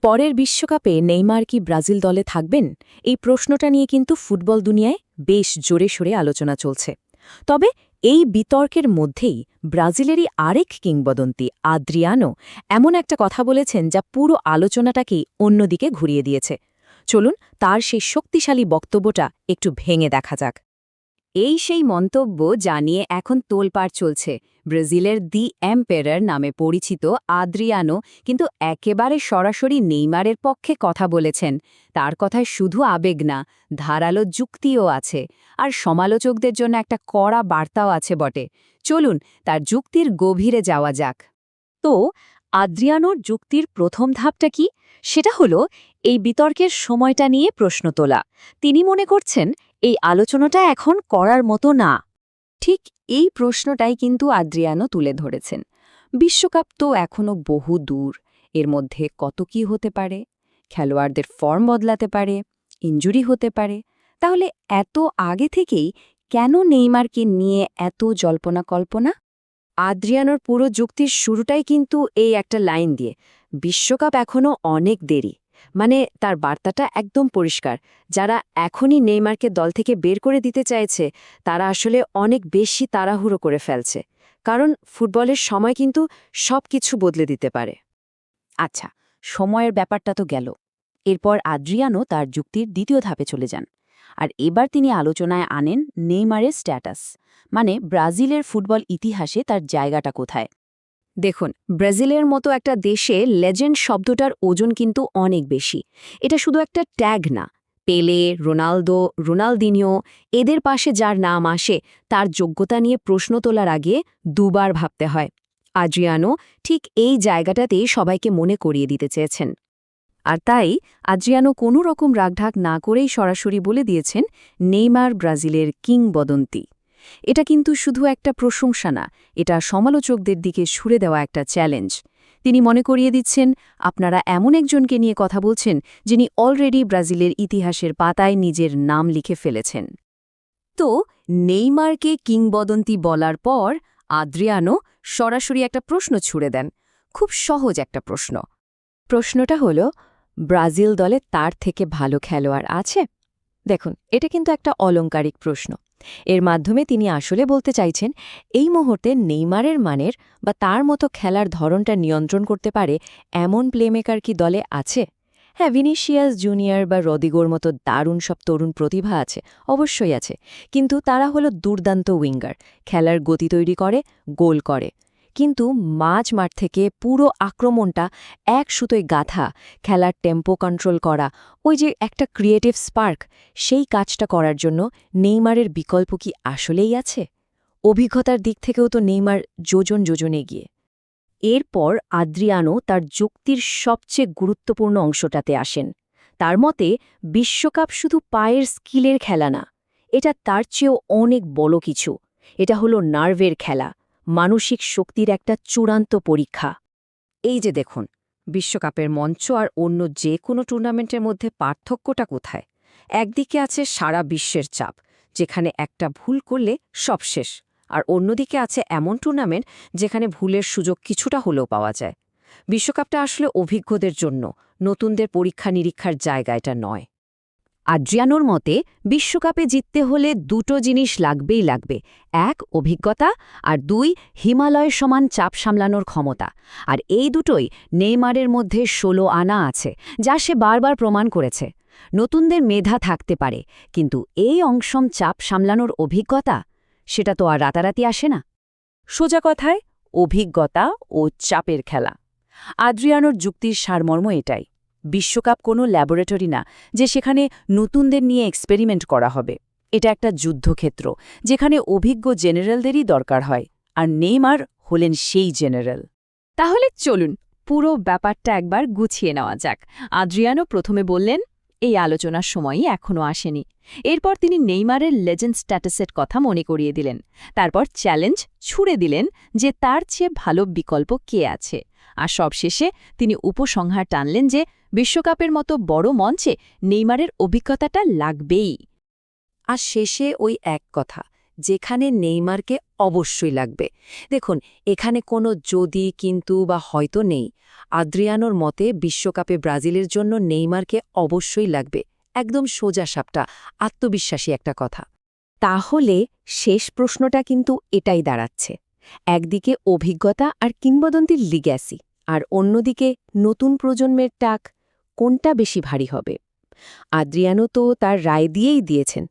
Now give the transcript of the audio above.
পরের বিশ্বকাপে নেইমার কি ব্রাজিল দলে থাকবেন? এই প্রশ্নটা নিয়ে কিন্তু ফুটবল দুনিয়ায় বেশ জোরে সোরে আলোচনা চলছে। তবে এই বিতর্কের মধ্যেই ব্রাজিলেরই আরেক কিংবদন্তি আদ্রিয়ানো এমন একটা কথা বলেছেন যা পুরো আলোচনাটাকেই অন্যদিকে ঘুরিয়ে দিয়েছে। চলুন তার সেই শক্তিশালী বক্তব্যটা একটু ভেঙে দেখা যাক। এই সেই মন্তব্য যা নিয়ে এখন তোলপাড় চলছে। ব্রাজিলের দি এম্পেরার নামে পরিচিত আদ্রিয়ানো কিন্তু একেবারে সরাসরি নেইমারের পক্ষে কথা বলেছেন। তার কথায় শুধু আবেগ না, ধারালো যুক্তিও আছে, আর সমালোচকদের জন্য একটা কড়া বার্তাও আছে বটে। চলুন তার যুক্তির গভীরে যাওয়া যাক। তো আদ্রিয়ানোর যুক্তির প্রথম ধাপটা কি? সেটা হলো এই বিতর্কের সময়টা নিয়ে প্রশ্ন তোলা। তিনি মনে করছেন এই আলোচনাটা এখন করার মতো না। ঠিক এই প্রশ্নটাই কিন্তু আদ্রিয়ানো তুলে ধরেছেন। বিশ্বকাপ তো এখনো বহু দূর, এর মধ্যে কত কি হতে পারে। খেলোয়াড়দের ফর্ম বদলাতে পারে, ইনজুরি হতে পারে। তাহলে এত আগে থেকেই কেন নেইমারকে নিয়ে এত জল্পনা কল্পনা? আদ্রিয়ানোর পুরো যুক্তির শুরুটাই কিন্তু এই একটা লাইন দিয়ে, বিশ্বকাপ এখনো অনেক দেরি। মানে তার বার্তাটা একদম পরিষ্কার, যারা এখনই নেইমারকে দল থেকে বের করে দিতে চাইছে তারা আসলে অনেক বেশি তাড়াহুড়ো করে ফেলছে। কারণ ফুটবলের সময় কিন্তু সব কিছু বদলে দিতে পারে। আচ্ছা, সময়ের ব্যাপারটা তো গেল। এরপর আদ্রিয়ানো তার যুক্তির দ্বিতীয় ধাপে চলে যান। আর এবার তিনি আলোচনায় আনেন নেইমারের স্ট্যাটাস, মানে ব্রাজিলের ফুটবল ইতিহাসে তার জায়গাটা কোথায়। দেখুন, ব্রাজিলের মতো একটা দেশে লেজেন্ড শব্দটার ওজন কিন্তু অনেক বেশি। এটা শুধু একটা ট্যাগ না। পেলে, রোনালদো, রোনালদিনিও, এদের পাশে যার নাম আসে তার যোগ্যতা নিয়ে প্রশ্ন তোলার আগে দুবার ভাবতে হয়। আদ্রিয়ানো ঠিক এই জায়গাটাতেই সবাইকে মনে করিয়ে দিতে চেয়েছেন। আর তাই আদ্রিয়ানো কোনো রকম রাগঢাক না করেই সরাসরি বলে দিয়েছেন নেইমার ব্রাজিলের কিংবদন্তি। এটা কিন্তু শুধু একটা প্রশংসা না, এটা সমালোচকদের দিকে ছুড়ে দেওয়া একটা চ্যালেঞ্জ। তিনি মনে করিয়ে দিচ্ছেন, আপনারা এমন একজনকে নিয়ে কথা বলছেন যিনি অলরেডি ব্রাজিলের ইতিহাসের পাতায় নিজের নাম লিখে ফেলেছেন। তো নেইমারকে কিংবদন্তি বলার পর আদ্রিয়ানো সরাসরি একটা প্রশ্ন ছুড়ে দেন। খুব সহজ একটা প্রশ্ন। প্রশ্নটা হলো, ব্রাজিল দলে তার থেকে ভালো খেলোয়াড় আছে? দেখুন, এটা কিন্তু একটা অলংকারিক প্রশ্ন। এর মাধ্যমে তিনি আসলে বলতে চাইছেন, এই মুহূর্তে নেইমারের মানের বা তার মতো খেলার ধরনটা নিয়ন্ত্রণ করতে পারে এমন প্লেমেকার কি দলে আছে? হ্যাঁ, ভিনিসিয়াস জুনিয়র বা রদিগোর মতো দারুণ সব তরুণ প্রতিভা আছে, অবশ্যই আছে। কিন্তু তারা হলো দুর্দান্ত উইঙ্গার, খেলার গতি তৈরি করে, গোল করে। কিন্তু মাঝ থেকে পুরো আক্রমণটা এক সুতোয় গাঁথা, খেলার টেম্পো কন্ট্রোল করা, ওই যে একটা ক্রিয়েটিভ স্পার্ক, সেই কাজটা করার জন্য নেইমারের বিকল্প কি আসলেই আছে? অভিজ্ঞতার দিক থেকেও তো নেইমার যোজন যোজন এগিয়ে। এরপর আদ্রিয়ানো তার যুক্তির সবচেয়ে গুরুত্বপূর্ণ অংশটাতে আসেন। তার মতে বিশ্বকাপ শুধু পায়ের স্কিলের খেলা না, এটা তার চেয়েও অনেক বড় কিছু। এটা হলো নার্ভের খেলা, মানসিক শক্তির একটা চূড়ান্ত পরীক্ষা। এই যে দেখুন, বিশ্বকাপের মঞ্চ আর অন্য যে কোনো টুর্নামেন্টের মধ্যে পার্থক্যটা কোথায়? একদিকে আছে সারা বিশ্বের চাপ, যেখানে একটা ভুল করলে সব শেষ। আর অন্যদিকে আছে এমন টুর্নামেন্ট যেখানে ভুলের সুযোগ কিছুটা হলেও পাওয়া যায়। বিশ্বকাপটা আসলে অভিজ্ঞদের জন্য, নতুনদের পরীক্ষা নিরীক্ষার জায়গা এটা নয়। আদ্রিয়ানোর মতে বিশ্বকাপে জিততে হলে দুটো জিনিস লাগবেই লাগবে, এক অভিজ্ঞতা, আর দুই হিমালয় সমান চাপ সামলানোর ক্ষমতা। আর এই দুটোই নেইমারের মধ্যে ১৬ আনা আছে, যা সে বারবার প্রমাণ করেছে। নতুনদের মেধা থাকতে পারে, কিন্তু এই অংশম চাপ সামলানোর অভিজ্ঞতা, সেটা তো আর রাতারাতি আসে না। সোজা কথায় অভিজ্ঞতা ও চাপের খেলা। আদ্রিয়ানোর যুক্তির সারমর্ম এটাই। বিশ্বকাপ কোনো ল্যাবরেটরি না যে সেখানে নতুনদের নিয়ে এক্সপেরিমেন্ট করা হবে। এটা একটা যুদ্ধক্ষেত্র, যেখানে অভিজ্ঞ জেনারেলদেরই দরকার হয়, আর নেইমার হলেন সেই জেনারেল। তাহলে চলুন পুরো ব্যাপারটা একবার গুছিয়ে নেওয়া যাক। আদ্রিয়ানো প্রথমে বললেন, এই আলোচনার সময়ই এখনও আসেনি। এরপর তিনি নেইমারের লেজেন্ড স্ট্যাটাসের কথা মনে করিয়ে দিলেন। তারপর চ্যালেঞ্জ ছুড়ে দিলেন যে তার চেয়ে ভালো বিকল্প কে আছে। আর সবশেষে তিনি উপসংহার টানলেন যে বিশ্বকাপের মতো বড় মঞ্চে নেইমারের অভিজ্ঞতাটা লাগবেই। আর শেষে ওই এক কথা, যেখানে নেইমারকে অবশ্যই লাগবে। দেখুন, এখানে কোনো যদি, কিন্তু বা হয়তো নেই। আদ্রিয়ানোর মতে বিশ্বকাপে ব্রাজিলের জন্য নেইমারকে অবশ্যই লাগবে। একদম সোজা সাপটা, আত্মবিশ্বাসী একটা কথা। তাহলে শেষ প্রশ্নটা কিন্তু এটাই দাঁড়াচ্ছে, একদিকে অভিজ্ঞতা আর কিংবদন্তির লিগ্যাসি, আর অন্যদিকে নতুন প্রজন্মের টাক, কোনটা বেশি ভারী হবে? আদ্রিয়ানো তো তার রায় দিয়েই দিয়েছেন,